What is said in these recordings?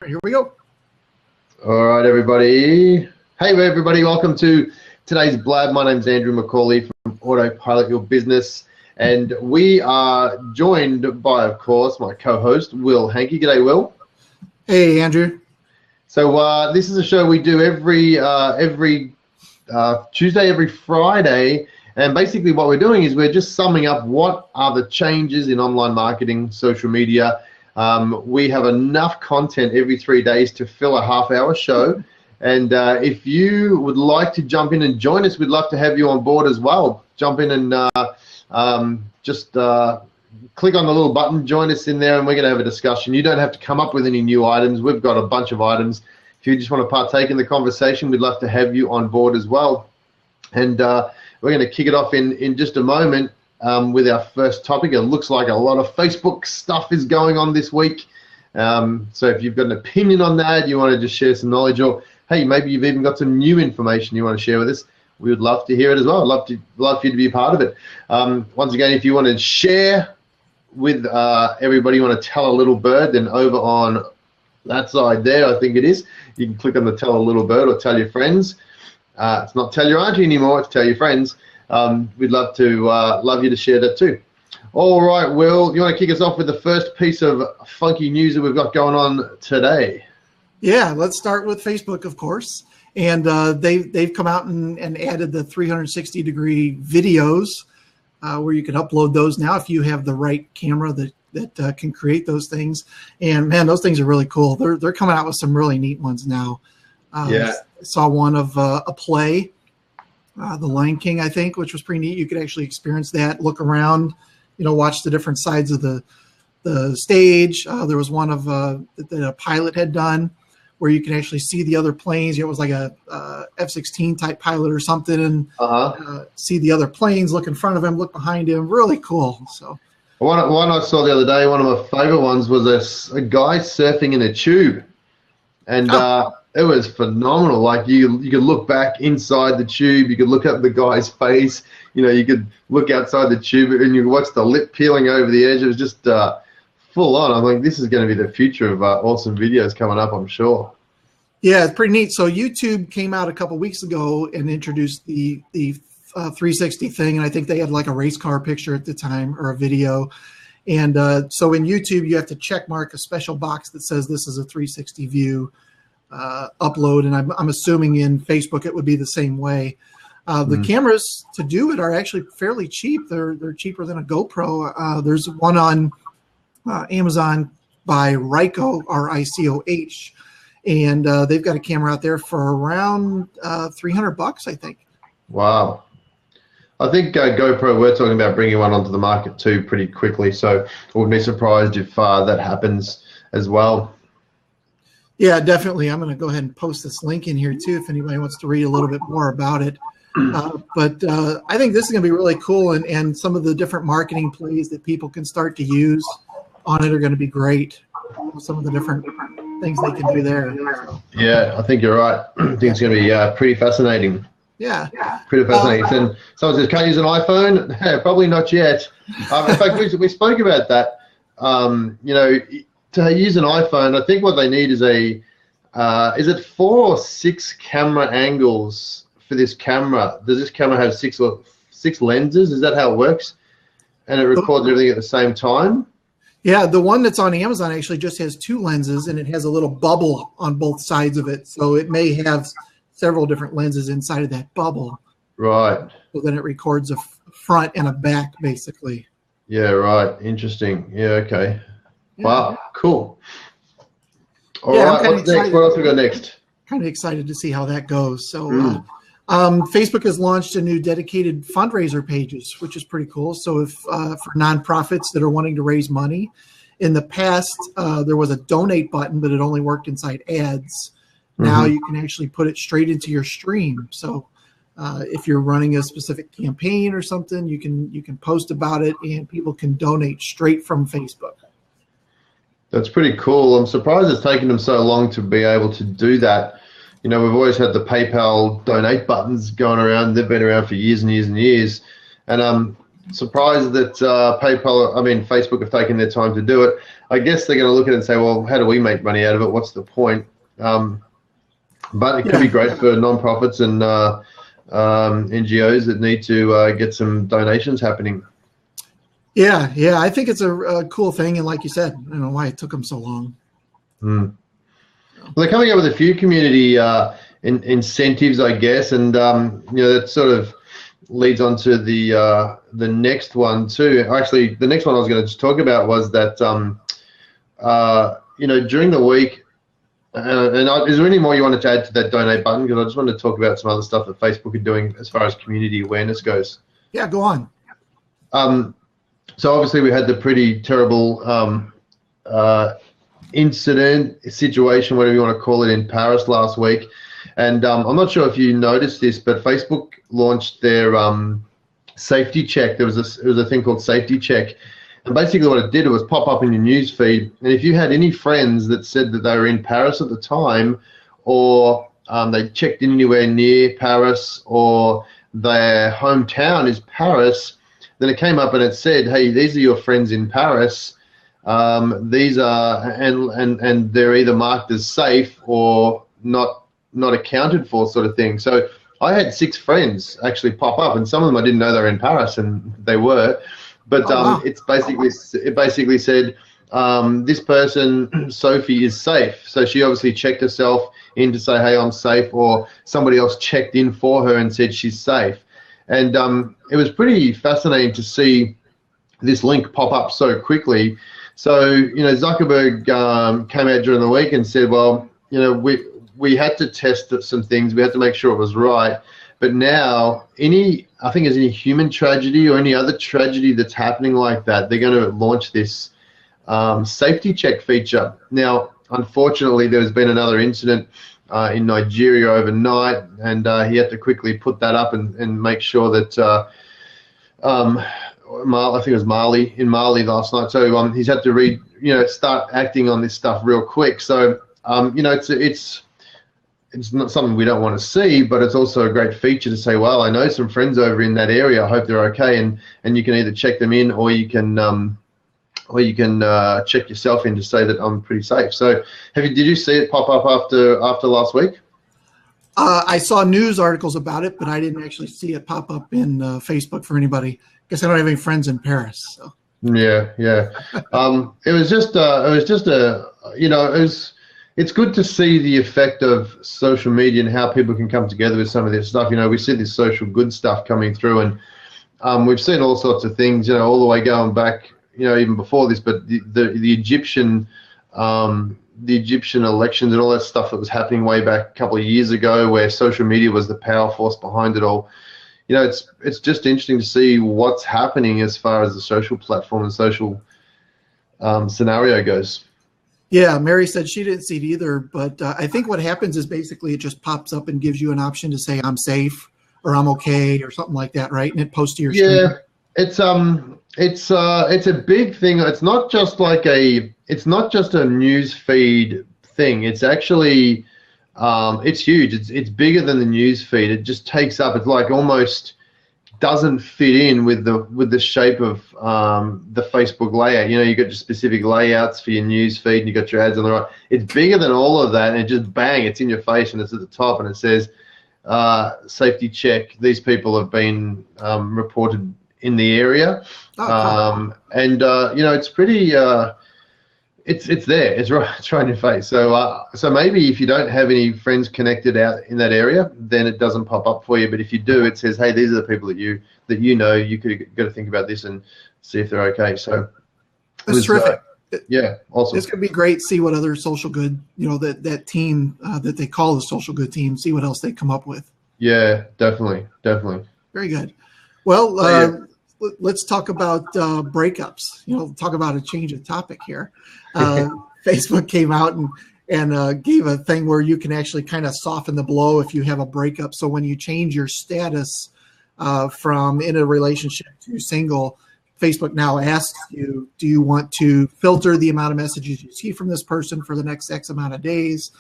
Here we go. All right, everybody. Hey, everybody. Welcome to today's Blab. My name's Andrew McCauley from Autopilot Your Business. And we are joined by, of course, my co-host, Will Hankey. G'day, Will. Hey, Andrew. So this is a show we do every Tuesday, every Friday. And basically what we're doing is we're just summing up what are the changes in online marketing, social media. We have enough content every 3 days to fill a half-hour show. And if you would like to jump in and join us, we'd love to have you on board as well. Jump in and just click on the little button, join us in there, and we're going to have a discussion. You don't have to come up with any new items. We've got a bunch of items. If you just want to partake in the conversation, we'd love to have you on board as well. And we're going to kick it off in just a moment with our first topic. It looks like a lot of Facebook stuff is going on this week. So if you've got an opinion on that, you want to just share some knowledge, or hey, maybe you've even got some new information you want to share with us, we would love to hear it as well. I'd love for you to be a part of it. Once again, if you want to share with everybody, you want to tell a little bird, then over on that side there, I think it is, you can click on the tell a little bird or tell your friends. It's not tell your auntie anymore, it's tell your friends. We'd love you to share that too. All right, Will, you want to kick us off with the first piece of funky news that we've got going on today? Yeah, let's start with Facebook, of course. And they've come out and added the 360-degree videos where you can upload those now if you have the right camera that can create those things. And man, those things are really cool. They're coming out with some really neat ones now. Yeah. I saw one of a play, The Lion King, I think, which was pretty neat. You could actually experience that, look around, watch the different sides of the stage. There was one of that a pilot had done where you can actually see the other planes. It was like a F-16 type pilot or something, and see the other planes, look in front of him, look behind him. Really cool. So one I saw the other day, one of my favorite ones was a guy surfing in a tube, and it was phenomenal. Like you could look back inside the tube, you could look up the guy's face, you could look outside the tube and you could watch the lip peeling over the edge. It was just full on. I'm like, this is going to be the future of awesome videos coming up, I'm sure. Yeah, it's pretty neat. So YouTube came out a couple weeks ago and introduced the 360 thing, and I think they had like a race car picture at the time or a video. And so in YouTube, you have to check mark a special box that says this is a 360 view upload, and I'm assuming in Facebook it would be the same way. The cameras to do it are actually fairly cheap. They're cheaper than a GoPro. There's one on Amazon by Ricoh, R-I-C-O-H, and they've got a camera out there for around $300, I think. Wow. I think GoPro, we're talking about bringing one onto the market too pretty quickly, so I wouldn't be surprised if that happens as well. Yeah, definitely. I'm going to go ahead and post this link in here too if anybody wants to read a little bit more about it. But I think this is going to be really cool, and some of the different marketing plays that people can start to use on it are going to be great. Some of the different things they can do there. Yeah, I think you're right. I think it's going to be pretty fascinating. Yeah. Pretty fascinating. And someone says, can't use an iPhone? Probably not yet. In fact, we spoke about that. To use an iPhone, I think what they need is is it 4 or 6 camera angles for this camera? Does this camera have 6 lenses? Is that how it works? And it records everything at the same time? Yeah, the one that's on Amazon actually just has 2 lenses, and it has a little bubble on both sides of it. So it may have several different lenses inside of that bubble. Right. So then it records a front and a back, basically. Yeah, right. Interesting. Yeah, okay. Yeah. Wow, cool. All right, what's next? What else we got next? Kind of excited to see how that goes. So Facebook has launched a new dedicated fundraiser pages, which is pretty cool. So if for nonprofits that are wanting to raise money, in the past there was a donate button, but it only worked inside ads. Now you can actually put it straight into your stream. So if you're running a specific campaign or something, you can post about it and people can donate straight from Facebook. That's pretty cool. I'm surprised it's taken them so long to be able to do that. We've always had the PayPal donate buttons going around. They've been around for years and years and years. And surprised that Facebook have taken their time to do it. I guess they're going to look at it and say, well, how do we make money out of it? What's the point? But it could be great for nonprofits and NGOs that need to get some donations happening. Yeah, I think it's a cool thing, and like you said, I don't know why it took them so long. Well, they're coming up with a few community incentives, I guess, and that sort of leads on to the next one too. Actually, the next one I was going to just talk about was that during the week. Is there any more you wanted to add to that donate button? Because I just wanted to talk about some other stuff that Facebook are doing as far as community awareness goes. Yeah, go on. So obviously we had the pretty terrible incident, situation, whatever you want to call it, in Paris last week. And I'm not sure if you noticed this, but Facebook launched their safety check. There was a thing called safety check. And basically what it did, it was pop up in your news feed. And if you had any friends that said that they were in Paris at the time, or they checked in anywhere near Paris, or their hometown is Paris, then it came up and it said, hey, these are your friends in Paris. These are, and they're either marked as safe or not accounted for, sort of thing. So I had 6 friends actually pop up, and some of them I didn't know they were in Paris, and they were. But it basically said this person, Sophie, is safe. So she obviously checked herself in to say, hey, I'm safe, or somebody else checked in for her and said she's safe. And it was pretty fascinating to see this link pop up so quickly. So, Zuckerberg came out during the week and said, well, we had to test some things. We had to make sure it was right. But now, any human tragedy or any other tragedy that's happening like that, they're going to launch this safety check feature. Now, unfortunately, there's been another incident in Nigeria overnight, and he had to quickly put that up and make sure that I think it was Mali last night. So he's had to start acting on this stuff real quick. So it's not something we don't want to see, but it's also a great feature to say, well, I know some friends over in that area. I hope they're okay, and you can either check them in, or you can check yourself in to say that I'm pretty safe. So, did you see it pop up after last week? I saw news articles about it, but I didn't actually see it pop up in Facebook for anybody. I guess I don't have any friends in Paris. So. Yeah. It's good to see the effect of social media and how people can come together with some of this stuff. We see this social good stuff coming through, and we've seen all sorts of things, all the way going back, even before this. But the Egyptian elections and all that stuff that was happening way back a couple of years ago, where social media was the power force behind it all. It's just interesting to see what's happening as far as the social platform and social scenario goes. Yeah, Mary said she didn't see it either, but I think what happens is basically it just pops up and gives you an option to say I'm safe or I'm okay or something like that, right? And it posts to your screen. Yeah, it's a big thing. It's not just a news feed thing. It's actually it's huge. It's bigger than the news feed. It just takes up. It's like almost doesn't fit in with the shape of the Facebook layout. You got your specific layouts for your news feed, and you got your ads on the right. It's bigger than all of that, and it just bang, it's in your face, and it's at the top, and it says safety check. These people have been reported in the area, and it's pretty. It's there. It's right in your face. So maybe if you don't have any friends connected out in that area, then it doesn't pop up for you. But if you do, it says, hey, these are the people that you could got to think about this and see if they're okay. So that's terrific. Yeah, awesome. This could be great. See what other social good, that team that they call the social good team. See what else they come up with. Yeah, definitely. Very good. Well. Let's talk about breakups. Talk about a change of topic here. Facebook came out and gave a thing where you can actually kind of soften the blow if you have a breakup. So when you change your status from in a relationship to single, Facebook now asks you, do you want to filter the amount of messages you see from this person for the next X amount of days?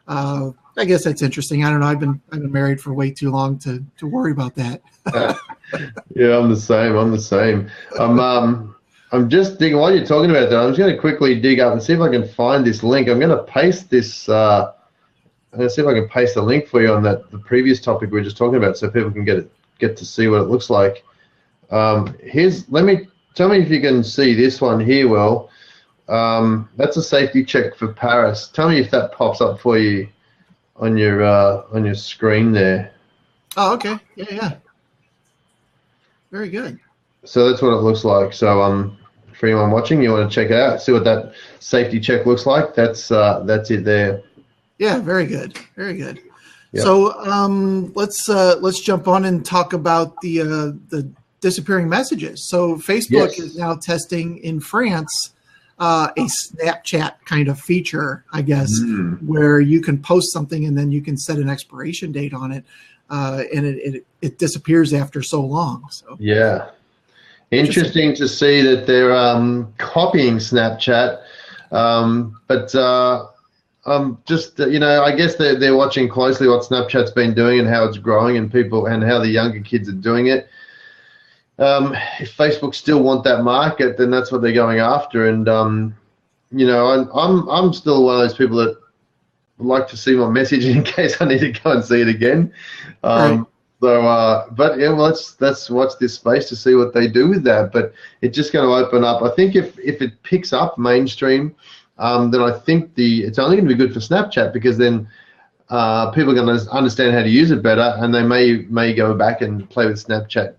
I guess that's interesting. I don't know. I've been married for way too long to worry about that. Yeah, I'm the same. I'm the same. I'm just digging while you're talking about that. I'm just going to quickly dig up and see if I can find this link. I'm going to paste this. I'm going to see if I can paste the link for you on the previous topic we were just talking about, so people can get to see what it looks like. Tell me if you can see this one here. Well, that's a safety check for Paris. Tell me if that pops up for you on your screen there. Oh, okay. Yeah. Very good. So that's what it looks like. So for anyone watching, you want to check it out, see what that safety check looks like. That's it there. Yeah, very good. Very good. Yep. So let's jump on and talk about the disappearing messages. So Facebook is now testing in France a Snapchat kind of feature, I guess, where you can post something and then you can set an expiration date on it, and it disappears after so long. So yeah, interesting to see that they're copying Snapchat, but just I guess they're watching closely what Snapchat's been doing and how it's growing and how the younger kids are doing it. If Facebook still want that market, then that's what they're going after. And I'm still one of those people that would like to see my message in case I need to go and see it again. Right. But yeah, well, let's watch this space to see what they do with that. But it's just going to open up. I think if it picks up mainstream, then I think it's only going to be good for Snapchat, because then people are going to understand how to use it better, and they may go back and play with Snapchat.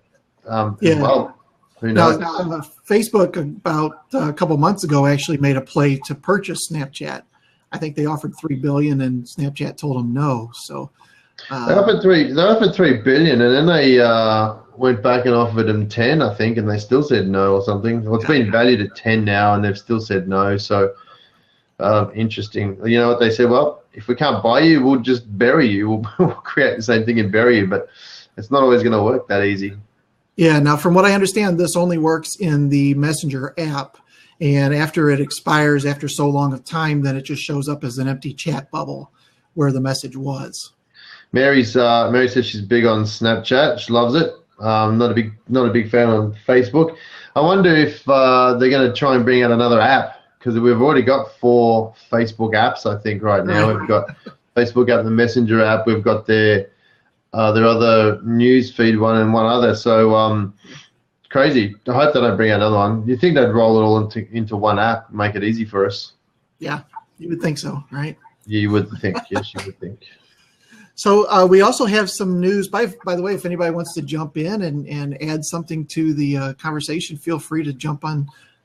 Well, who knows? Now, Facebook about a couple months ago actually made a play to purchase Snapchat. I think they offered $3 billion, and Snapchat told them no. So they offered $3 billion, and then they went back and offered them 10, I think, and they still said no or something. Well, it's been valued at 10 now, and they've still said no. So interesting. You know what they said? Well, if we can't buy you, we'll just bury you. We'll create the same thing and bury you. But it's not always going to work that easy. Yeah. Now, from what I understand, this only works in the Messenger app, and after it expires, after so long of time, then it just shows up as an empty chat bubble where the message was. Mary says she's big on Snapchat. She loves it. Not a big fan on Facebook. I wonder if they're going to try and bring out another app, because we've already got 4 Facebook apps, I think, right now. We've got Facebook app, the Messenger app. We've got their other news feed one and one other. So crazy. I hope they don't bring out another one. You think they'd roll it all into one app, make it easy for us? Yeah, you would think so, right? Yeah, you would think. Yes, you would think. So we also have some news. By the way, if anybody wants to jump in and add something to the conversation, feel free to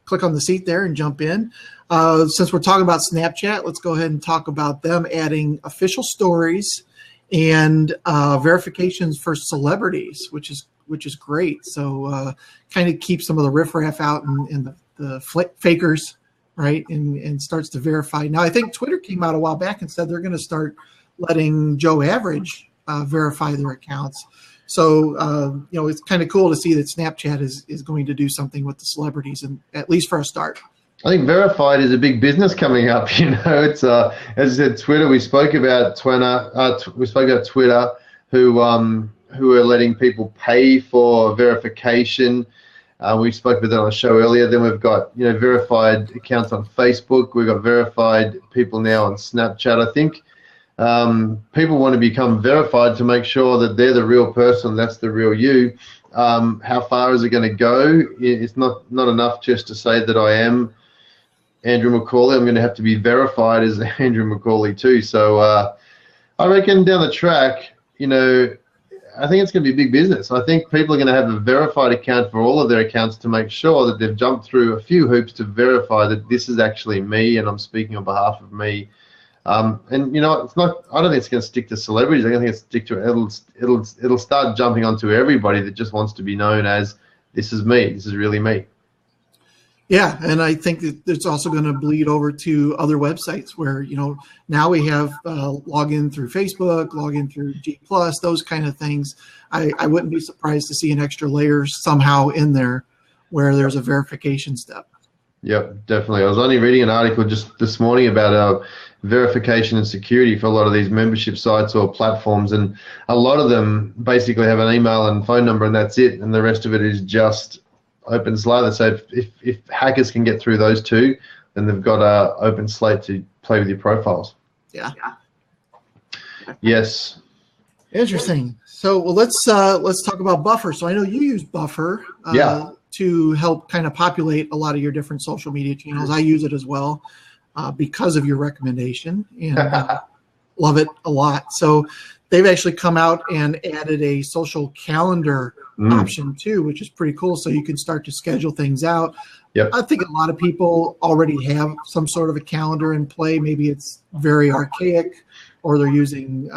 click on the seat there and jump in. Since we're talking about Snapchat, let's go ahead and talk about them adding official stories and verifications for celebrities, which is great. So kind of keeps some of the riffraff out and the fakers, right, and starts to verify. Now, I think Twitter came out a while back and said they're going to start letting Joe Average verify their accounts. So, it's kind of cool to see that Snapchat is going to do something with the celebrities, and at least for a start. I think verified is a big business coming up. It's as I said, Twitter. We spoke about Twitter, who are letting people pay for verification. We spoke about that on a show earlier. Then we've got verified accounts on Facebook. We've got verified people now on Snapchat. I think people want to become verified to make sure that they're the real person, that's the real you. How far is it going to go? It's not enough just to say that I am Andrew McCauley. I'm going to have to be verified as Andrew McCauley too. So I reckon down the track, I think it's going to be a big business. I think people are going to have a verified account for all of their accounts to make sure that they've jumped through a few hoops to verify that this is actually me and I'm speaking on behalf of me. And it's not. I don't think it's going to stick to celebrities. I don't think it's stick to. It'll start jumping onto everybody that just wants to be known as this is me. This is really me. Yeah, and I think that it's also going to bleed over to other websites where now we have login through Facebook, login through G+, those kind of things. I wouldn't be surprised to see an extra layer somehow in there where there's a verification step. Yep, definitely. I was only reading an article just this morning about verification and security for a lot of these membership sites or platforms, and a lot of them basically have an email and phone number and that's it, and the rest of it is just open slather. So if hackers can get through those two, then they've got a open slate to play with your profiles. Yeah. Yes. Interesting. So well, let's talk about Buffer. So I know you use Buffer to help kind of populate a lot of your different social media channels. I use it as well because of your recommendation, and love it a lot. So they've actually come out and added a social calendar option too, which is pretty cool. So you can start to schedule things out. Yep. I think a lot of people already have some sort of a calendar in play. Maybe it's very archaic, or they're using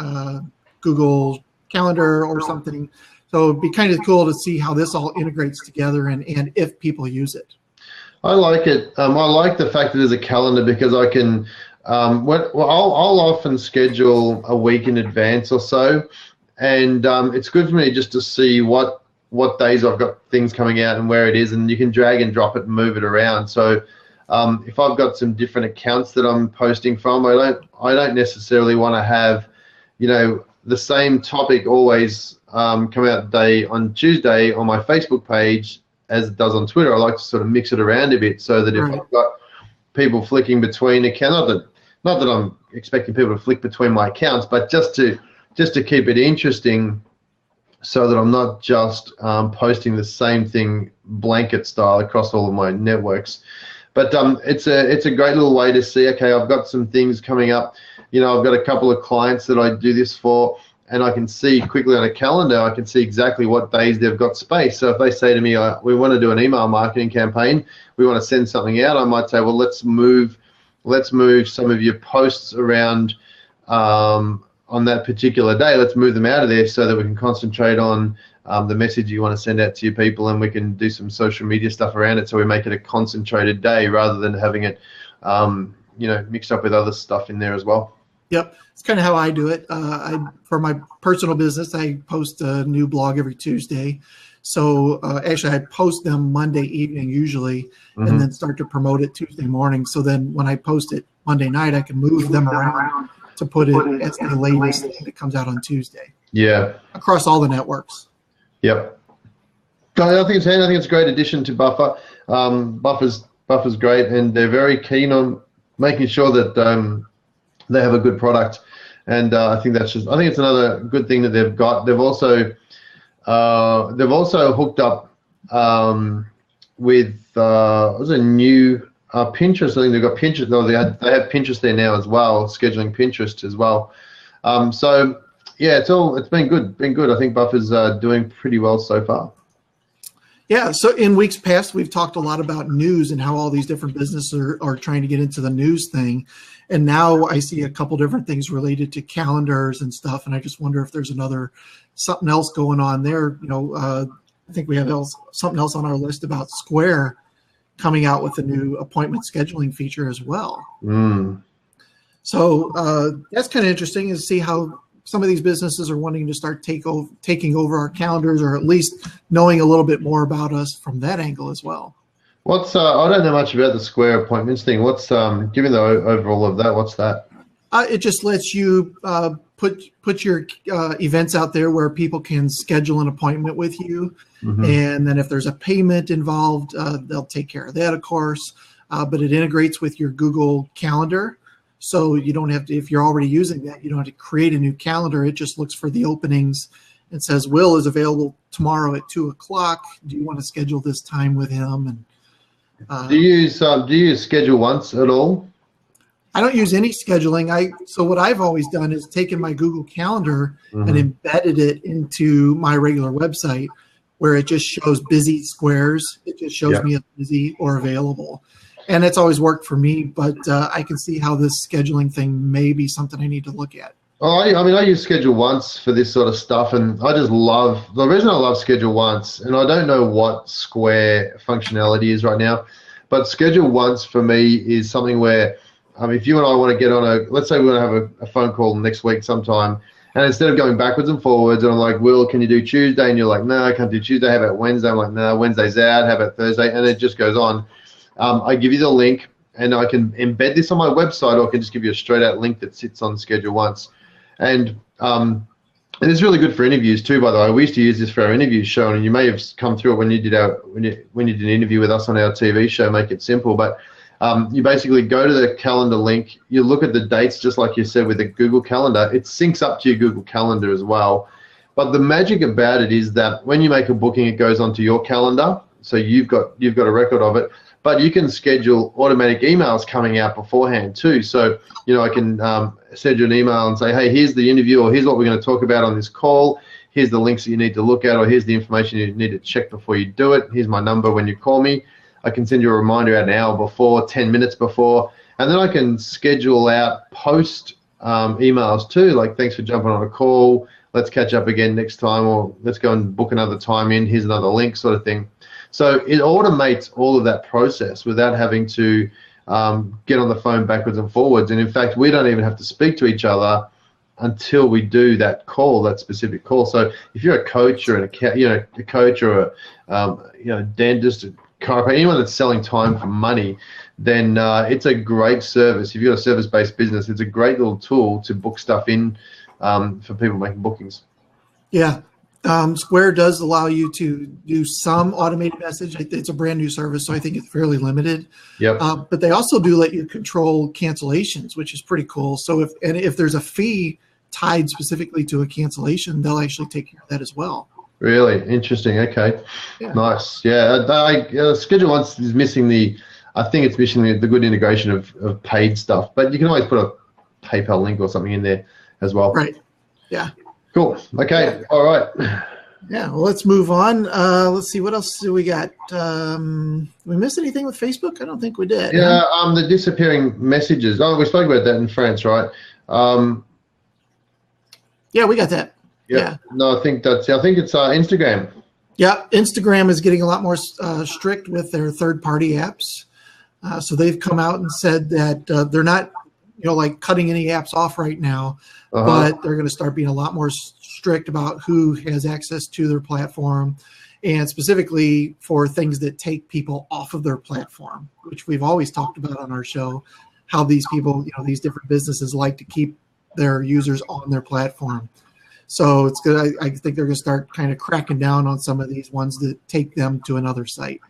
Google Calendar or something. So it'd be kind of cool to see how this all integrates together and if people use it. I like it. I like the fact that there's a calendar, because I can, I'll often schedule a week in advance or so, and it's good for me just to see what days I've got things coming out and where it is, and you can drag and drop it and move it around. So if I've got some different accounts that I'm posting from, I don't necessarily want to have, the same topic always come out on Tuesday on my Facebook page as it does on Twitter. I like to sort of mix it around a bit, so that if I've got people flicking between accounts, not that I'm expecting people to flick between my accounts, but just to keep it interesting, so that I'm not just posting the same thing blanket style across all of my networks. But it's a great little way to see, okay, I've got some things coming up. I've got a couple of clients that I do this for, and I can see quickly on a calendar, I can see exactly what days they've got space. So if they say to me, we want to do an email marketing campaign, we want to send something out, I might say, well, let's move some of your posts around on that particular day. Let's move them out of there so that we can concentrate on the message you want to send out to your people, and we can do some social media stuff around it, so we make it a concentrated day rather than having it mixed up with other stuff in there as well. Yep, it's kind of how I do it. For my personal business, I post a new blog every Tuesday. So actually, I post them Monday evening usually, and then start to promote it Tuesday morning. So then when I post it Monday night, I can move them around to put it as the latest thing that comes out on Tuesday. Yeah. Across all the networks. Yep. I think it's a great addition to Buffer. Buffer's great, and they're very keen on making sure that they have a good product, and I think it's another good thing that they've got. They've also hooked up with what's a new Pinterest. I think they've got Pinterest. No, they have Pinterest there now as well, scheduling Pinterest as well. So yeah, it's been good. I think Buffer's doing pretty well so far. Yeah, so in weeks past, we've talked a lot about news and how all these different businesses are trying to get into the news thing. And now I see a couple different things related to calendars and stuff. And I just wonder if there's something else going on there. I think we have something else on our list about Square coming out with a new appointment scheduling feature as well. So that's kind of interesting to see how some of these businesses are wanting to start taking over our calendars, or at least knowing a little bit more about us from that angle as well. I don't know much about the Square appointments thing. What's give me the overall of that? What's that? It just lets you put your events out there where people can schedule an appointment with you, and then if there's a payment involved, they'll take care of that, of course. But it integrates with your Google Calendar. So you don't have to, if you're already using that, you don't have to create a new calendar. It just looks for the openings and says, Will is available tomorrow at 2:00. Do you want to schedule this time with him? And do you use Schedule Once at all? I don't use any scheduling. So what I've always done is taken my Google Calendar and embedded it into my regular website, where it just shows busy squares. It just shows me as busy or available. And it's always worked for me, but I can see how this scheduling thing may be something I need to look at. I use Schedule Once for this sort of stuff, and the reason I love Schedule Once, and I don't know what Square functionality is right now, but Schedule Once for me is something where if you and I want to get on let's say we want to have a phone call next week sometime, and instead of going backwards and forwards, and I'm like, Will, can you do Tuesday? And you're like, no, I can't do Tuesday. How about Wednesday? I'm like, no, Wednesday's out. How about Thursday? And it just goes on. I give you the link, and I can embed this on my website, or I can just give you a straight out link that sits on schedule once. And it's really good for interviews too, by the way. We used to use this for our interviews, Sean, and you may have come through it when you did when you did an interview with us on our TV show, Make It Simple. But you basically go to the calendar link, you look at the dates, just like you said with the Google Calendar. It syncs up to your Google Calendar as well. But the magic about it is that when you make a booking, it goes onto your calendar, so you've got a record of it. But you can schedule automatic emails coming out beforehand too. So, I can send you an email and say, hey, here's the interview, or here's what we're going to talk about on this call. Here's the links that you need to look at, or here's the information you need to check before you do it. Here's my number when you call me. I can send you a reminder an hour before, 10 minutes before, and then I can schedule out post emails too, like thanks for jumping on a call, let's catch up again next time, or let's go and book another time in, here's another link, sort of thing. So it automates all of that process without having to get on the phone backwards and forwards. And in fact, we don't even have to speak to each other until we do that call, that specific call. So if you're a coach or a coach or a dentist, a chiropractor, anyone that's selling time for money, then it's a great service. If you've got a service-based business, it's a great little tool to book stuff in for people making bookings. Yeah. Square does allow you to do some automated message. It's a brand new service, so I think it's fairly limited. Yep. But they also do let you control cancellations, which is pretty cool. So if there's a fee tied specifically to a cancellation, they'll actually take care of that as well. Really interesting. Okay. Yeah. Nice. Yeah. Schedule once is missing I think it's missing the good integration of paid stuff, but you can always put a PayPal link or something in there as well. Right. Yeah. Cool. Okay. Yeah. All right. Yeah. Well, let's move on. Let's see. What else do we got? We miss anything with Facebook? I don't think we did. Yeah. The disappearing messages. Oh, we spoke about that in France, right? Yeah, we got that. Yep. Yeah. No, I think it's Instagram. Yeah. Instagram is getting a lot more strict with their third-party apps. So they've come out and said that they're not, like cutting any apps off right now, but they're going to start being a lot more strict about who has access to their platform, and specifically for things that take people off of their platform, which we've always talked about on our show, how these people, these different businesses like to keep their users on their platform. So it's good. I think they're going to start kind of cracking down on some of these ones that take them to another site.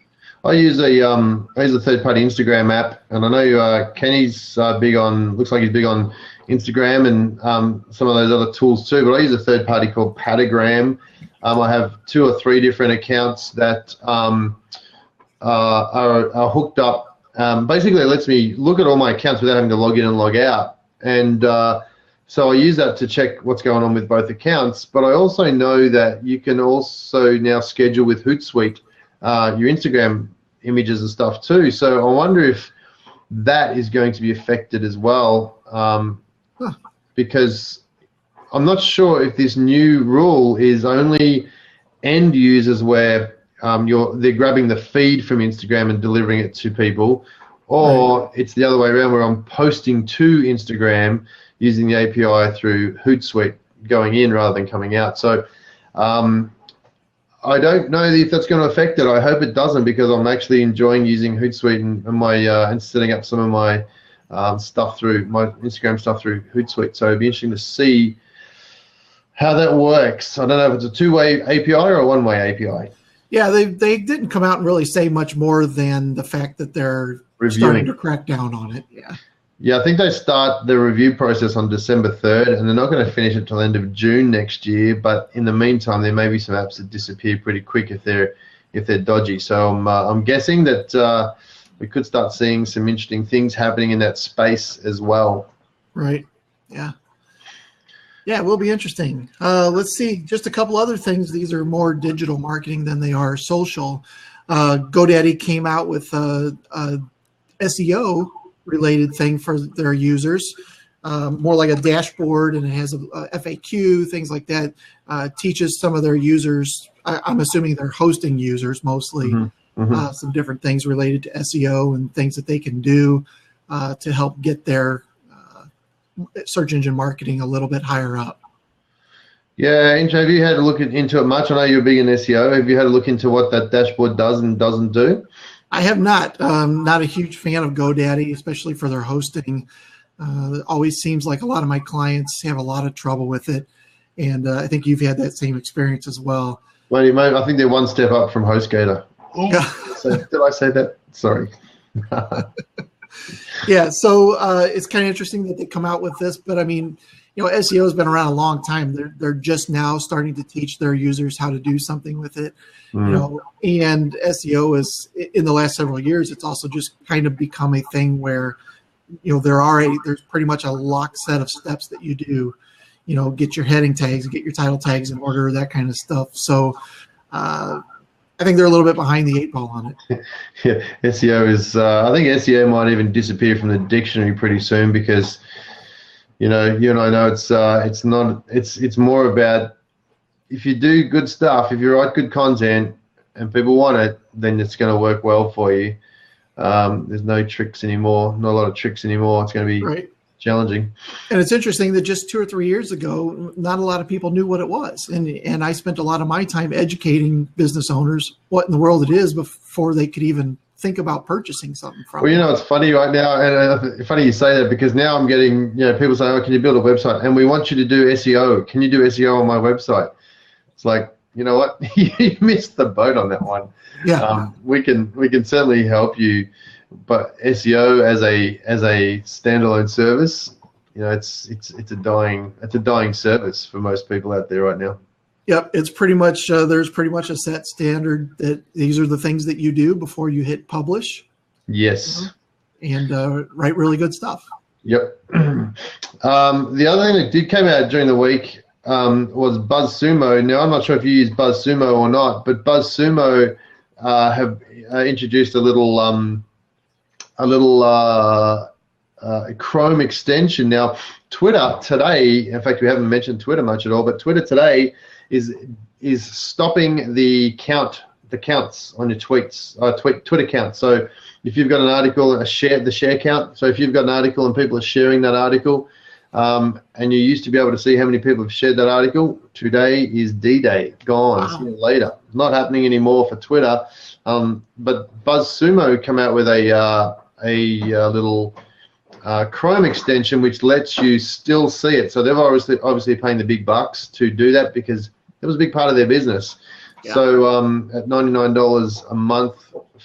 I use a third-party Instagram app, and I know Kenny's looks like he's big on Instagram and some of those other tools too. But I use a third-party called Patagram. I have 2 or 3 different accounts that are hooked up. Basically, it lets me look at all my accounts without having to log in and log out. And so I use that to check what's going on with both accounts. But I also know that you can also now schedule with Hootsuite your Instagram images and stuff too. So I wonder if that is going to be affected as well, because I'm not sure if this new rule is only end users where they're grabbing the feed from Instagram and delivering it to people, or it's the other way around where I'm posting to Instagram using the API through Hootsuite going in rather than coming out. So I don't know if that's going to affect it. I hope it doesn't, because I'm actually enjoying using Hootsuite and setting up some of my stuff through my Instagram stuff through Hootsuite. So it'd be interesting to see how that works. I don't know if it's a 2-way API or a 1-way API. Yeah, they didn't come out and really say much more than the fact that they're starting to crack down on it. Yeah. Yeah, I think they start the review process on December 3rd, and they're not going to finish it till the end of June next year. But in the meantime, there may be some apps that disappear pretty quick if they're dodgy. So I'm guessing that we could start seeing some interesting things happening in that space as well. Right. Yeah. Yeah, it will be interesting. Let's see, just a couple other things. These are more digital marketing than they are social. GoDaddy came out with a SEO related thing for their users, more like a dashboard, and it has a FAQ, things like that. Teaches some of their users, I'm assuming they're hosting users mostly, some different things related to SEO and things that they can do to help get their search engine marketing a little bit higher up. Yeah, Inch, have you had a look into it much? I know you're big in SEO. Have you had a look into what that dashboard does and doesn't do? I have not. Not a huge fan of GoDaddy, especially for their hosting. It always seems like a lot of my clients have a lot of trouble with it, and I think you've had that same experience as well. Well, I think they're one step up from HostGator. So, did I say that? Sorry. Yeah, so it's kind of interesting that they come out with this, but I mean, SEO has been around a long time. They're just now starting to teach their users how to do something with it, and SEO is, in the last several years, it's also just kind of become a thing where, there's pretty much a locked set of steps that you do, get your heading tags, get your title tags in order, that kind of stuff. So I think they're a little bit behind the 8 ball on it. Yeah, SEO is, I think SEO might even disappear from the dictionary pretty soon, because you and I know it's more about, if you do good stuff, if you write good content and people want it, then it's going to work well for you. There's no tricks anymore, not a lot of tricks anymore. It's going to be challenging. And it's interesting that just 2 or 3 years ago, not a lot of people knew what it was. And I spent a lot of my time educating business owners what in the world it is before they could even think about purchasing something from it. Well, it's funny right now, and funny you say that, because now I'm getting, people saying, "Oh, can you build a website? And we want you to do SEO. Can you do SEO on my website?" It's like, you know what? You missed the boat on that one. Yeah. We can certainly help you, but SEO as a standalone service, it's a dying service for most people out there right now. Yep, it's pretty much there's pretty much a set standard that these are the things that you do before you hit publish. Yes. And write really good stuff. Yep. The other thing that did come out during the week was BuzzSumo. Now, I'm not sure if you use BuzzSumo or not, but BuzzSumo have introduced a little Chrome extension. Now, Twitter today, in fact, we haven't mentioned Twitter much at all, but Twitter today is stopping the counts on your tweets, Twitter count. So if you've got an article, the share count. So if you've got an article and people are sharing that article, and you used to be able to see how many people have shared that article, today is D-Day, gone. Wow. See you later. Not happening anymore for Twitter. But BuzzSumo come out with a little Chrome extension which lets you still see it. So they've obviously paying the big bucks to do that, because it was a big part of their business. Yeah. So at $99 a month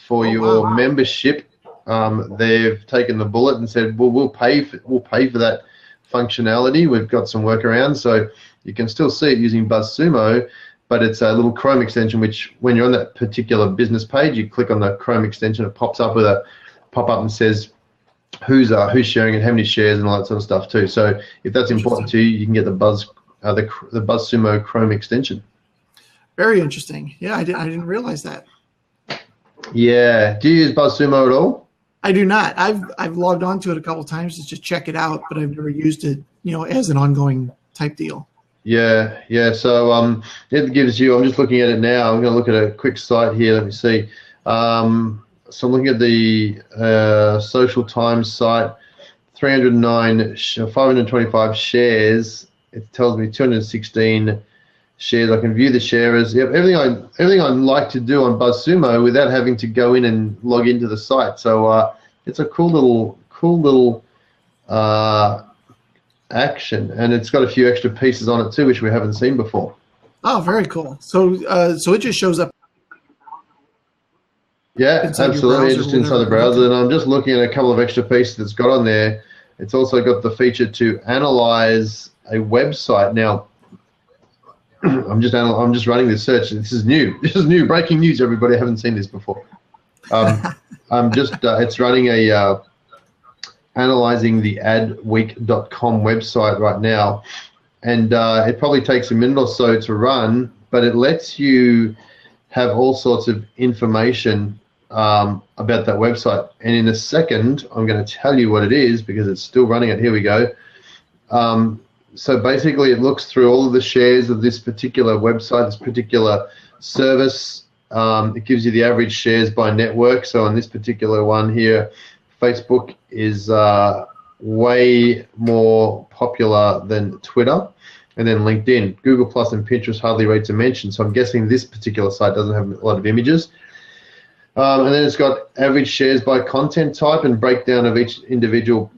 for your membership, they've taken the bullet and said, well, we'll pay for that functionality. We've got some workarounds, so you can still see it using BuzzSumo, but it's a little Chrome extension which, when you're on that particular business page, you click on the Chrome extension, it pops up with a pop-up and says who's sharing it, how many shares, and all that sort of stuff too. So if that's important to you, you can get the BuzzSumo Chrome extension. Very interesting. Yeah, I didn't realize that. Yeah. Do you use BuzzSumo at all? I do not. I've logged onto it a couple of times to just check it out, but I've never used it, as an ongoing type deal. Yeah. So it gives you, I'm just looking at it now. I'm going to look at a quick site here. Let me see. So I'm looking at the Social Times site, 525 shares. It tells me 216 shares. I can view the sharers. Yep, everything I like to do on BuzzSumo without having to go in and log into the site. So it's a cool little action, and it's got a few extra pieces on it too, which we haven't seen before. Oh, very cool. So it just shows up. Yeah, absolutely. Just inside the browser, and I'm just looking at a couple of extra pieces it's got on there. It's also got the feature to analyze a website. Now, I'm just running this search. This is new. This is new. Breaking news, everybody. I haven't seen this before. It's running a analyzing the adweek.com website right now, and it probably takes a minute or so to run, but it lets you have all sorts of information about that website. And in a second, I'm going to tell you what it is, because it's still running it. Here we go. So basically, it looks through all of the shares of this particular website, this particular service. It gives you the average shares by network. So on this particular one here, Facebook is way more popular than Twitter, and then LinkedIn. Google Plus and Pinterest hardly rates a mention. So I'm guessing this particular site doesn't have a lot of images. And then it's got average shares by content type and breakdown of each individual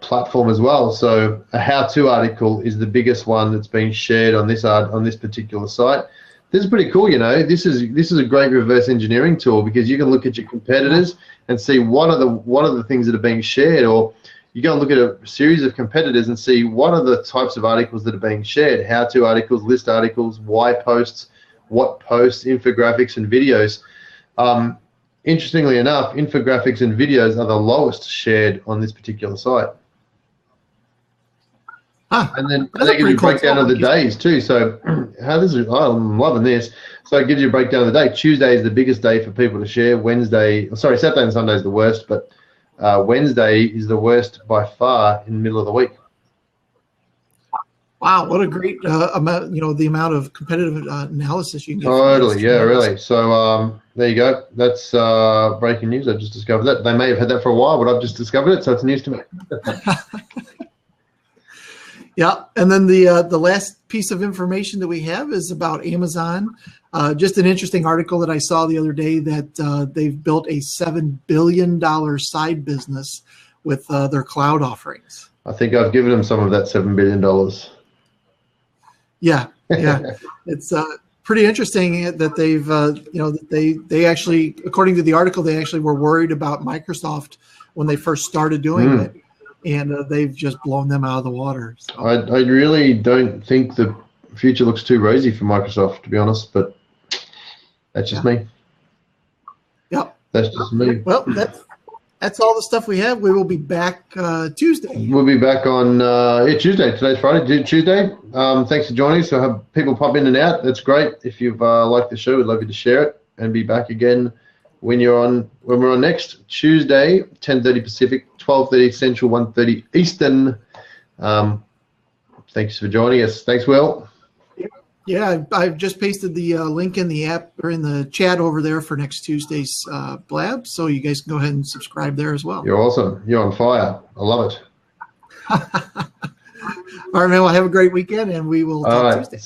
platform as well. So a how-to article is the biggest one that's been shared on this particular site. This is pretty cool, you know. This is a great reverse engineering tool, because you can look at your competitors and see what are the things that are being shared, or you go and look at a series of competitors and see what are the types of articles that are being shared: how-to articles, list articles, why posts, what posts, infographics, and videos. Interestingly enough, infographics and videos are the lowest shared on this particular site. And then they give you a breakdown of the days too. So I'm loving this. So it gives you a breakdown of the day. Tuesday is the biggest day for people to share. Saturday and Sunday is the worst, but Wednesday is the worst by far in the middle of the week. Wow, what a great amount! You know, the amount of competitive analysis you can get. Totally, yeah, really. So there you go. That's breaking news. I just discovered that. They may have had that for a while, but I've just discovered it, so it's news to me. Yeah, and then the last piece of information that we have is about Amazon. Just an interesting article that I saw the other day that they've built a $7 billion side business with their cloud offerings. I think I've given them some of that $7 billion. Yeah, it's pretty interesting that they've they actually, according to the article, they actually were worried about Microsoft when they first started doing it, and they've just blown them out of the water. So. I really don't think the future looks too rosy for Microsoft, to be honest, but that's just me. Yep, that's just me. Well, that's all the stuff we have. We will be back Tuesday. We'll be back on Tuesday. Today's Friday, Tuesday. Thanks for joining us. So have people pop in and out. That's great. If you've liked the show, we'd love you to share it and be back again when we're on next Tuesday, 10:30 Pacific, 12:30 Central, 1:30 Eastern. Thanks for joining us. Thanks, Will. Yeah, I've just pasted the link in the app or in the chat over there for next Tuesday's blab, so you guys can go ahead and subscribe there as well. You're awesome. You're on fire. I love it. All right, man. Well, have a great weekend, and we will talk Tuesday.